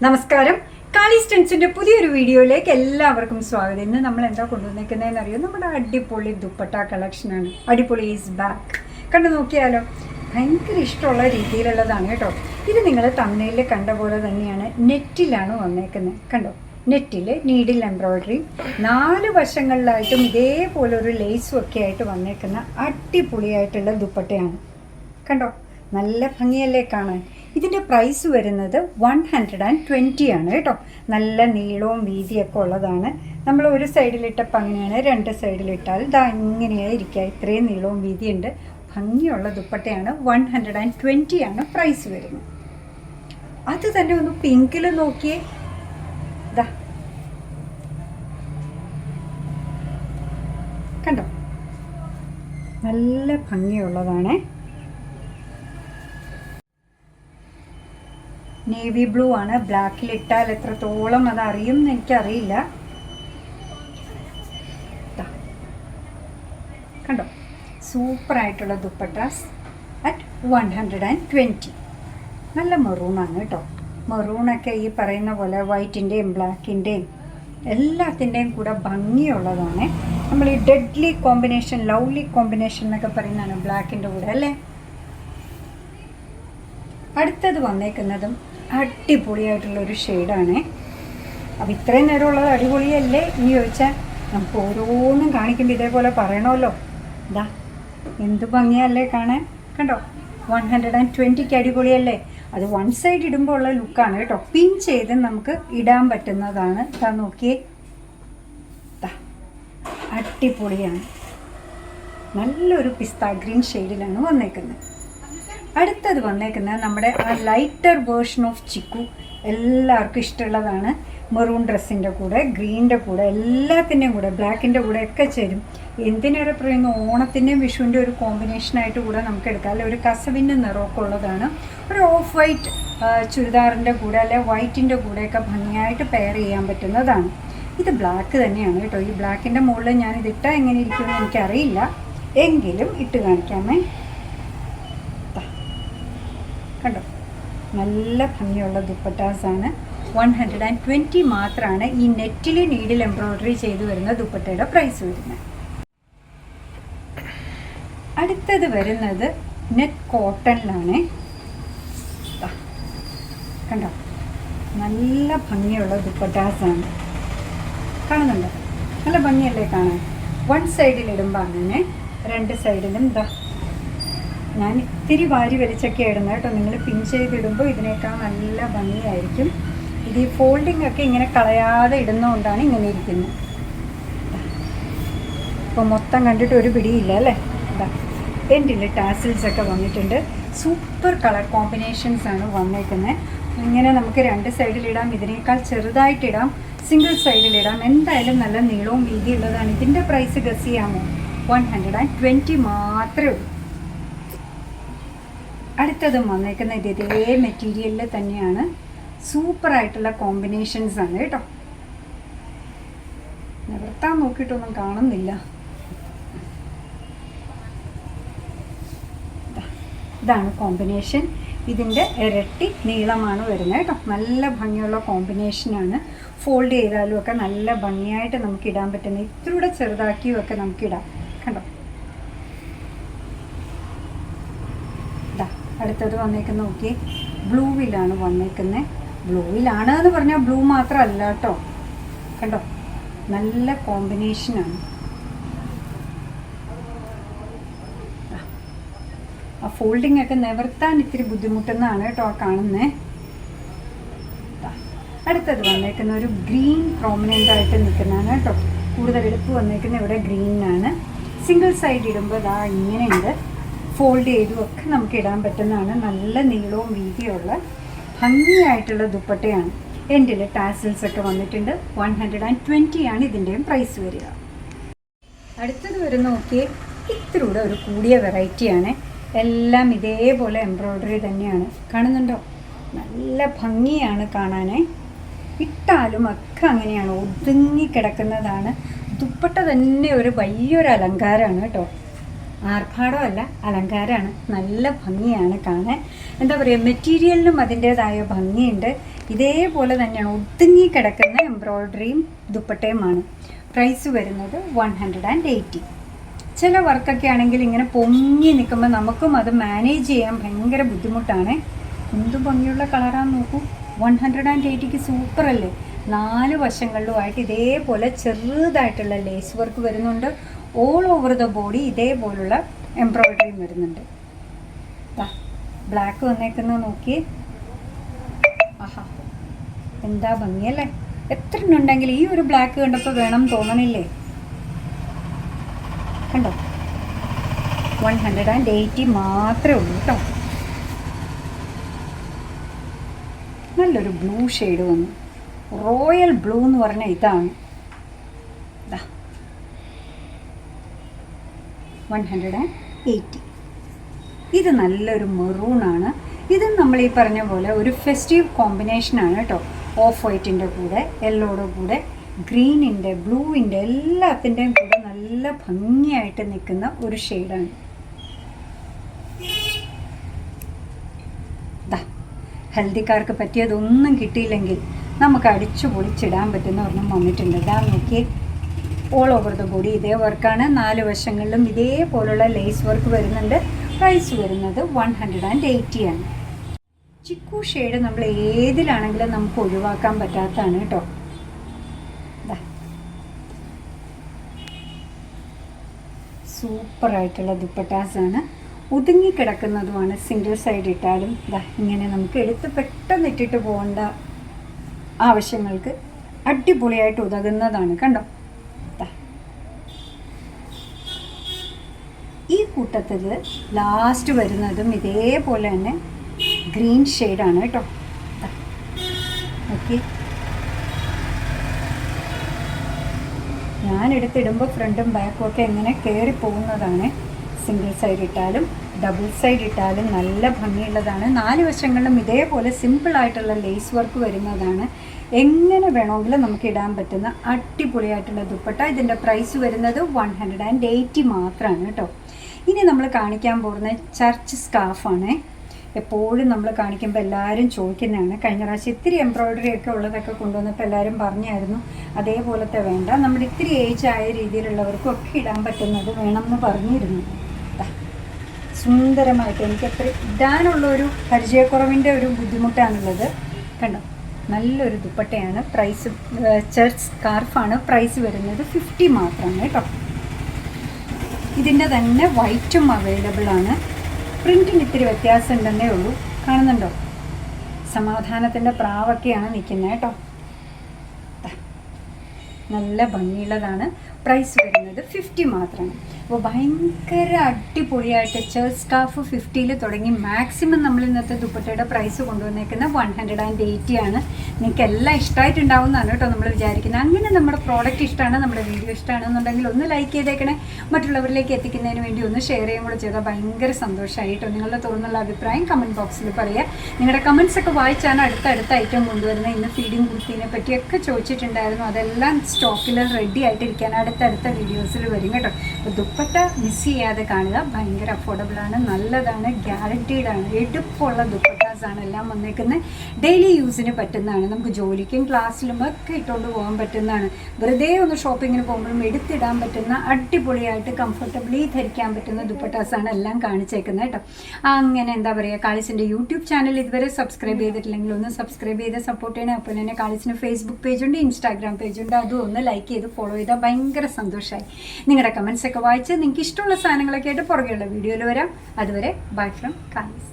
നമസ്കാരം. കാളി സ്റ്റെൻസിന്റെ പുതിയൊരു വീഡിയോയിലേക്ക് എല്ലാവർക്കും സ്വാഗതം. ഇന്ന് നമ്മൾ എന്താ കൊണ്ടുവന്നിരിക്കുന്നതെന്ന് അറിയോ? നമ്മുടെ അടിപൊളി ദുപ്പട്ട കളക്ഷനാണ്. അടിപൊളി ഈസ് ബാക്ക്. കണ്ടു നോക്കിയാലോ, ഭയങ്കര ഇഷ്ടമുള്ള രീതിയിലുള്ളതാണ് കേട്ടോ. ഇത് നിങ്ങൾ തമിഴിൽ കണ്ട പോലെ തന്നെയാണ്, നെറ്റിലാണ് വന്നേക്കുന്നത്. കണ്ടോ, നെറ്റിൽ നീഡിൽ എംബ്രോയ്ഡറി 4 വശങ്ങളിലായിട്ടും ഇതേപോലെ ഒരു ലേസും ഒക്കെ ആയിട്ട് വന്നേക്കുന്ന അടിപൊളിയായിട്ടുള്ള ദുപ്പട്ടയാണ്. കണ്ടോ, നല്ല ഭംഗിയല്ലേ കാണാൻ. ഇതിൻ്റെ പ്രൈസ് വരുന്നത് 120 ആണ് കേട്ടോ. നല്ല നീളവും വീതിയൊക്കെ ഉള്ളതാണ്. നമ്മൾ ഒരു സൈഡിലിട്ടപ്പോൾ അങ്ങനെയാണ്, 2 സൈഡിലിട്ടാൽ ഇതാ ഇങ്ങനെയായിരിക്കുക. ഇത്രയും നീളവും വീതിയുണ്ട്. ഭംഗിയുള്ള ദുപ്പട്ടയാണ്. 120 ആണ് പ്രൈസ് വരുന്നത്. അത് തന്നെ ഒന്ന് പിങ്കിൽ നോക്കിയേ. ഇതാ കണ്ടോ, നല്ല ഭംഗിയുള്ളതാണ്. നേവി ബ്ലൂ ആണ്. ബ്ലാക്കിലിട്ടാൽ എത്രത്തോളം അത് അറിയും എന്ന് എനിക്കറിയില്ല. കണ്ടോ, സൂപ്പറായിട്ടുള്ള ദുപ്പട്ടാസ് അറ്റ് 120. നല്ല മെറൂണാണ് കേട്ടോ. മെറൂണൊക്കെ ഈ പറയുന്ന പോലെ വൈറ്റിൻ്റെയും ബ്ലാക്കിൻ്റെയും എല്ലാത്തിൻ്റെയും കൂടെ ഭംഗിയുള്ളതാണ്. നമ്മൾ ഈ ഡെഡ്ലി കോമ്പിനേഷൻ, ലവ്ലി കോമ്പിനേഷൻ എന്നൊക്കെ പറയുന്നതാണ് ബ്ലാക്കിൻ്റെ കൂടെ അല്ലേ. അടുത്തത് വന്നേക്കുന്നതും അടിപൊളിയായിട്ടുള്ളൊരു ഷെയ്ഡാണ്. അപ്പോൾ ഇത്രയും നേരമുള്ളത് അടിപൊളിയല്ലേ എന്ന് ചോദിച്ചാൽ നമുക്ക് ഓരോന്നും കാണിക്കുമ്പോൾ ഇതേപോലെ പറയണമല്ലോ. ഇതാ എന്ത് ഭംഗിയല്ലേ കാണാൻ. കണ്ടോ, 120ക്ക് അടിപൊളിയല്ലേ. അത് വൺ സൈഡ് ഇടുമ്പോൾ ഉള്ള ലുക്കാണ് കേട്ടോ. പിൻ ചെയ്ത് നമുക്ക് ഇടാൻ പറ്റുന്നതാണ്. ഇതാ നോക്കിയേ, അടിപൊളിയാണ്. നല്ലൊരു പിസ്ത ഗ്രീൻ ഷെയ്ഡിലാണ് വന്നേക്കുന്നത്. അടുത്തത് വന്നേക്കുന്നത് നമ്മുടെ ആ ലൈറ്റർ വേർഷൻ ഓഫ് ചിക്കു. എല്ലാവർക്കും ഇഷ്ടമുള്ളതാണ്. മെറൂൺ ഡ്രസ്സിൻ്റെ കൂടെ, ഗ്രീനിൻ്റെ കൂടെ, എല്ലാത്തിൻ്റെയും കൂടെ, ബ്ലാക്കിൻ്റെ കൂടെ ഒക്കെ ചേരും. എന്തിനേറെ പറയുന്നു, ഓണത്തിൻ്റെയും വിഷുവിൻ്റെ ഒരു കോമ്പിനേഷനായിട്ട് കൂടെ നമുക്ക് എടുക്കാം. അല്ലെ, ഒരു കസവിൻ്റെ നിറമൊക്കെ ഉള്ളതാണ്. ഒരു ഓഫ് വൈറ്റ് ചുരിദാറിൻ്റെ കൂടെ അല്ലെ വൈറ്റിൻ്റെ കൂടെയൊക്കെ ഭംഗിയായിട്ട് പെയർ ചെയ്യാൻ പറ്റുന്നതാണ്. ഇത് ബ്ലാക്ക് തന്നെയാണ് കേട്ടോ. ഈ ബ്ലാക്കിൻ്റെ മുകളിൽ ഞാനിതിട്ടാൽ എങ്ങനെ ഇരിക്കുമെന്ന് എനിക്കറിയില്ല, എങ്കിലും ഇട്ട് കാണിക്കാമേ. കണ്ടോ, നല്ല ഭംഗിയുള്ള ദുപ്പട്ടാസാണ്. 120 മാത്രമാണ് ഈ നെറ്റിൽ നീഡിൽ എംബ്രോയ്ഡറി ചെയ്തു വരുന്ന ദുപ്പട്ടയുടെ പ്രൈസ് വരുന്നത്. അടുത്തത് വരുന്നത് നെറ്റ് കോട്ടണിലാണ്. കണ്ടോ, നല്ല ഭംഗിയുള്ള ദുപ്പട്ടാസാണ്. കാണുന്നുണ്ടോ, നല്ല ഭംഗിയല്ലേ കാണാൻ. വൺ സൈഡിലിടുമ്പോൾ അങ്ങനെ, 2 സൈഡിലും ഇതാ. ഞാൻ ഇത്തിരി വാരി വലിച്ചൊക്കെ ഇടുന്നത് കേട്ടോ. നിങ്ങൾ പിൻ ചെയ്തിടുമ്പോൾ ഇതിനേക്കാൾ നല്ല ഭംഗിയായിരിക്കും. ഇത് ഈ ഫോൾഡിംഗ് ഒക്കെ ഇങ്ങനെ കളയാതെ ഇടുന്നതുകൊണ്ടാണ് ഇങ്ങനെ ഇരിക്കുന്നത്. ഇപ്പോൾ മൊത്തം കണ്ടിട്ട് ഒരു പിടിയില്ല അല്ലേ. ഇതാ എൻഡിൽ ടാസിൽസ് ഒക്കെ വന്നിട്ടുണ്ട്. സൂപ്പർ കളർ കോമ്പിനേഷൻസ് ആണ് വന്നേക്കുന്നത്. ഇങ്ങനെ നമുക്ക് 2 സൈഡിലിടാം, ഇതിനേക്കാൾ ചെറുതായിട്ടിടാം, സിംഗിൾ സൈഡിലിടാം. എന്തായാലും നല്ല നീളവും വീതിയുള്ളതാണ്. ഇതിൻ്റെ പ്രൈസ് ഗസ് ചെയ്യാമോ? 120 മാത്രമേ ഉള്ളൂ. അടുത്തതും വന്നേക്കുന്നത് ഇതേ മെറ്റീരിയലിൽ തന്നെയാണ്. സൂപ്പറായിട്ടുള്ള കോമ്പിനേഷൻസ് ആണ് കേട്ടോ. നിവർത്താൻ നോക്കിയിട്ടൊന്നും കാണുന്നില്ല. ഇതാണ് കോമ്പിനേഷൻ. ഇതിൻ്റെ ഇരട്ടി നീളമാണ് വരുന്നത് കേട്ടോ. നല്ല ഭംഗിയുള്ള കോമ്പിനേഷനാണ്. ഫോൾഡ് ചെയ്താലും ഒക്കെ നല്ല ഭംഗിയായിട്ട് നമുക്ക് ഇടാൻ പറ്റുന്ന, ഇത്തിരൂടെ ചെറുതാക്കിയും ഒക്കെ നമുക്കിടാം. കണ്ടോ, അടുത്തത് വന്നേക്കുന്ന നോക്കി, ബ്ലൂവിലാണ് വന്നേക്കുന്നത്. ബ്ലൂവിലാണ് എന്ന് പറഞ്ഞാൽ ബ്ലൂ മാത്രമല്ല കേട്ടോ. കണ്ടോ, നല്ല കോമ്പിനേഷനാണ്. ആ ഫോൾഡിംഗ് ഒക്കെ നിവർത്താൻ ഇത്തിരി ബുദ്ധിമുട്ടെന്നാണ് കേട്ടോ കാണുന്നത്. അടുത്തത് വന്നേക്കുന്ന ഒരു ഗ്രീൻ പ്രോമിനൻ്റ് ആയിട്ട് നിൽക്കുന്നതാണ് കേട്ടോ. കൂടുതൽ എടുപ്പ് വന്നേക്കുന്ന ഇവിടെ ഗ്രീനാണ്. സിംഗിൾ സൈഡ് ഇടുമ്പോൾ ഇതാ ഇങ്ങനെയുണ്ട്. ഫോൾഡ് ചെയ്തും ഒക്കെ നമുക്ക് ഇടാൻ പറ്റുന്നതാണ്. നല്ല നീളവും വീതിയുള്ള ഭംഗിയായിട്ടുള്ള ദുപ്പട്ടയാണ്. എൻഡിൽ ടാസിൽസ് ഒക്കെ വന്നിട്ടുണ്ട്. 120 ആണ് ഇതിൻ്റെയും പ്രൈസ് വരിക. അടുത്തത് വരുന്ന നോക്കിയേ, ഇത്തിരൂടെ ഒരു കൂടിയ വെറൈറ്റിയാണ്. എല്ലാം ഇതേപോലെ എംബ്രോയ്ഡറി തന്നെയാണ്. കാണുന്നുണ്ടോ, നല്ല ഭംഗിയാണ് കാണാനേ. ഇട്ടാലും ഒക്കെ അങ്ങനെയാണ്, ഒതുങ്ങി കിടക്കുന്നതാണ്. ദുപ്പട്ട തന്നെ ഒരു വലിയൊരു അലങ്കാരമാണ് കേട്ടോ. ആർഭാടമല്ല, അലങ്കാരമാണ്. നല്ല ഭംഗിയാണ് കാണാൻ. എന്താ പറയുക, മെറ്റീരിയലിനും അതിൻ്റേതായ ഭംഗിയുണ്ട്. ഇതേപോലെ തന്നെയാണ് ഒതുങ്ങി കിടക്കുന്ന എംബ്രോയ്ഡറിയും ദുപ്പട്ടയുമാണ്. പ്രൈസ് വരുന്നത് 180. ചില വർക്കൊക്കെ ആണെങ്കിൽ ഇങ്ങനെ പൊങ്ങി നിൽക്കുമ്പോൾ നമുക്കും അത് മാനേജ് ചെയ്യാൻ ഭയങ്കര ബുദ്ധിമുട്ടാണ്. എന്ത് ഭംഗിയുള്ള കളറാന്ന് നോക്കൂ. 180ക്ക് സൂപ്പർ അല്ലേ. 4 വശങ്ങളിലുമായിട്ട് ഇതേപോലെ ചെറുതായിട്ടുള്ള ലേസ് വർക്ക് വരുന്നുണ്ട്. ഓൾ ഓവർ ദ ബോഡി ഇതേപോലുള്ള എംബ്രോയ്ഡറിയും വരുന്നുണ്ട്. ബ്ലാക്ക് വന്നേക്കുന്നത് നോക്കിയേ. ആഹാ, എന്താ ഭംഗിയല്ലേ. എത്ര ഉണ്ടെങ്കിൽ ഈ ഒരു ബ്ലാക്ക് കണ്ടപ്പോൾ വേണം തോന്നണില്ലേ. കണ്ടോ, 180 മാത്രമേ ഉള്ളൂ കേട്ടോ. നല്ലൊരു ബ്ലൂ ഷെയ്ഡ് വന്നു. റോയൽ ബ്ലൂ എന്ന് പറഞ്ഞാൽ ഇതാണ്. 180. ഇത് നല്ലൊരു മെറൂണാണ്. ഇത് നമ്മൾ ഈ പറഞ്ഞ പോലെ ഒരു ഫെസ്റ്റീവ് കോമ്പിനേഷനാണ് കേട്ടോ. ഓഫ് വൈറ്റിൻ്റെ കൂടെ യെല്ലോയുടെ കൂടെ ഗ്രീനിൻ്റെ ബ്ലൂവിൻ്റെ എല്ലാത്തിൻ്റെയും കൂടെ നല്ല ഭംഗിയായിട്ട് നിൽക്കുന്ന ഒരു ഷെയ്ഡാണ്. ഹൽദിക്കാർക്ക് പറ്റിയതൊന്നും കിട്ടിയില്ലെങ്കിൽ നമുക്ക് അടിച്ചു പൊളിച്ചിടാൻ പറ്റുന്ന ഒരെണ്ണം വന്നിട്ടുണ്ട്. ഇതാ നോക്കിയേ, ഓൾ ഓവർ ദ ബോഡി ഇതേ വർക്കാണ്. 4 വശങ്ങളിലും ഇതേപോലുള്ള ലേസ് വർക്ക് വരുന്നുണ്ട്. പ്രൈസ് വരുന്നത് 180 ആണ്. ചിക്കു ഷെയ്ഡ് നമ്മൾ ഏതിലാണെങ്കിലും നമുക്ക് ഒഴിവാക്കാൻ പറ്റാത്തതാണ് കേട്ടോ. സൂപ്പറായിട്ടുള്ള ദുപ്പട്ടാസാണ്. ഒതുങ്ങിക്കിടക്കുന്നതുമാണ്. സിംഗിൾ സൈഡ് ഇട്ടാലും ഇങ്ങനെ നമുക്ക് എടുത്ത് പെട്ടെന്ന് ഇട്ടിട്ട് പോകേണ്ട ആവശ്യങ്ങൾക്ക് അടിപൊളിയായിട്ട് ഉതകുന്നതാണ്. കണ്ടോ, ഈ കൂട്ടത്തിൽ ലാസ്റ്റ് വരുന്നതും ഇതേപോലെ തന്നെ ഗ്രീൻ ഷെയ്ഡാണ് കേട്ടോ. ഓക്കെ, ഞാനെടുത്തിടുമ്പോൾ ഫ്രണ്ടും ബാക്കും ഒക്കെ എങ്ങനെ കയറി പോകുന്നതാണ്. സിംഗിൾ സൈഡ് ഇട്ടാലും ഡബിൾ സൈഡ് ഇട്ടാലും നല്ല ഭംഗിയുള്ളതാണ്. 4 വശങ്ങളിലും ഇതേപോലെ സിമ്പിളായിട്ടുള്ള ലേസ് വർക്ക് വരുന്നതാണ്. എങ്ങനെ വേണമെങ്കിലും നമുക്ക് ഇടാൻ പറ്റുന്ന അടിപൊളിയായിട്ടുള്ള ദുപ്പട്ട. ഇതിൻ്റെ പ്രൈസ് വരുന്നത് 180 മാത്രമാണ് കേട്ടോ. ഇനി നമ്മൾ കാണിക്കാൻ പോകുന്ന ചർച്ച് സ്കാർഫാണ്. എപ്പോഴും നമ്മൾ കാണിക്കുമ്പോൾ എല്ലാവരും ചോദിക്കുന്നതാണ്. കഴിഞ്ഞ പ്രാവശ്യം ഇത്തിരി എംബ്രോയ്ഡറി ഒക്കെ ഉള്ളതൊക്കെ കൊണ്ടുവന്നപ്പോൾ എല്ലാവരും പറഞ്ഞായിരുന്നു അതേപോലത്തെ വേണ്ട, നമ്മുടെ ഇത്തിരി ഏജ് ആയ രീതിയിലുള്ളവർക്കും ഒക്കെ ഇടാൻ പറ്റുന്നത് വേണമെന്ന് പറഞ്ഞിരുന്നു. സുന്ദരമായിട്ട് എനിക്കത്ര ഇടാനുള്ളൊരു പരിചയക്കുറവിൻ്റെ ഒരു ബുദ്ധിമുട്ടാണുള്ളത്. കണ്ടോ, നല്ലൊരു ദുപ്പട്ടയാണ്. Price church സ്കാർഫാണ്. പ്രൈസ് വരുന്നത് 50 മാത്രമാണ് കേട്ടോ. ഇതിൻ്റെ തന്നെ വൈറ്റും അവൈലബിൾ ആണ്. പ്രിൻറ്റിന് ഇത്തിരി വ്യത്യാസം ഉണ്ടെന്നേ ഉള്ളൂ. കാണുന്നുണ്ടോ, സമാധാനത്തിൻ്റെ പ്രാവൊക്കെയാണ് നിൽക്കുന്നത് കേട്ടോ. നല്ല ഭംഗിയുള്ളതാണ്. പ്രൈസ് വരുന്നത് 50 മാത്രമാണ്. അപ്പോൾ ഭയങ്കര അടിപൊളിയായിട്ട് ചർച്ച് സ്കാർഫ് 50 തുടങ്ങി മാക്സിമം നമ്മൾ ഇന്നത്തെ ദുപ്പട്ടയുടെ പ്രൈസ് കൊണ്ടുവന്നേക്കുന്നത് 180 ആണ്. നിങ്ങൾക്ക് എല്ലാം ഇഷ്ടമായിട്ടുണ്ടാവുന്നതാണ് കേട്ടോ നമ്മൾ വിചാരിക്കുന്നത്. അങ്ങനെ നമ്മുടെ പ്രോഡക്റ്റ് ഇഷ്ടമാണ്, നമ്മുടെ വീഡിയോ ഇഷ്ടമാണെന്നുണ്ടെങ്കിൽ ഒന്ന് ലൈക്ക് ചെയ്തേക്കണേ. മറ്റുള്ളവരിലേക്ക് എത്തിക്കുന്നതിന് വേണ്ടി ഒന്ന് ഷെയർ ചെയ്യുകയും കൂടെ ചെയ്താൽ ഭയങ്കര സന്തോഷമായിട്ടോ. നിങ്ങളുടെ തുറന്നുള്ള അഭിപ്രായം കമൻറ്റ് ബോക്സിൽ പറയുക. നിങ്ങളുടെ കമൻറ്റ്സ് ഒക്കെ വായിച്ചാണ് അടുത്ത ഐറ്റം കൊണ്ടുവരുന്നത്. ഇന്ന് ഫീഡിങ് കുർത്തീനെ പറ്റിയൊക്കെ ചോദിച്ചിട്ടുണ്ടായിരുന്നു. അതെല്ലാം സ്റ്റോക്കിൽ റെഡി ആയിട്ടിരിക്കാൻ അടുത്തടുത്ത വീഡിയോസിൽ വരും കേട്ടോ. അപ്പോൾ ദുപ്പട്ട മിസ് ചെയ്യാതെ കാണുക. ഭയങ്കര അഫോർഡബിളാണ്, നല്ലതാണ്, ഗ്യാരണ്ടീഡാണ്. എടുപ്പുള്ള ദുപ്പട്ടാസാണ് എല്ലാം വന്നേക്കുന്നത്. ഡെയിലി യൂസിന് പറ്റുന്നതാണ്. നമുക്ക് ജോലിക്കും ക്ലാസ്സിലും ഒക്കെ ഇട്ടുകൊണ്ട് പോകാൻ പറ്റുന്നതാണ്. വെറുതെ ഒന്ന് ഷോപ്പിങ്ങിന് പോകുമ്പോഴും എടുത്തിടാൻ പറ്റുന്ന അടിപൊളിയായിട്ട് കംഫർട്ടബിളി ധരിക്കാൻ പറ്റുന്ന ദുപ്പട്ടാസാണ് എല്ലാം കാണിച്ചേക്കുന്നത് കേട്ടോ. അങ്ങനെ എന്താ പറയുക, കാളിസിൻ്റെ യൂട്യൂബ് ചാനൽ ഇതുവരെ സബ്സ്ക്രൈബ് ചെയ്തിട്ടില്ലെങ്കിൽ ഒന്ന് സബ്സ്ക്രൈബ് ചെയ്ത് സപ്പോർട്ട് ചെയ്യണേ. അപ്പോൾ തന്നെ കാളിസിന് ഫേസ്ബുക്ക് പേജുണ്ട്, ഇൻസ്റ്റാഗ്രാം പേജുണ്ട്. അതും ഒന്ന് ലൈക്ക് ചെയ്ത് ഫോളോ ചെയ്താൽ ഭയങ്കര സന്തോഷമായി. നിങ്ങളുടെ കമൻസ് ഒക്കെ വായിച്ച് നിങ്ങൾക്ക് ഇഷ്ടമുള്ള സാധനങ്ങളൊക്കെ ആയിട്ട് പുറകെയുള്ള വീഡിയോയിൽ വരാം. അതുവരെ ബൈ ഫ്രം കാളിസ്.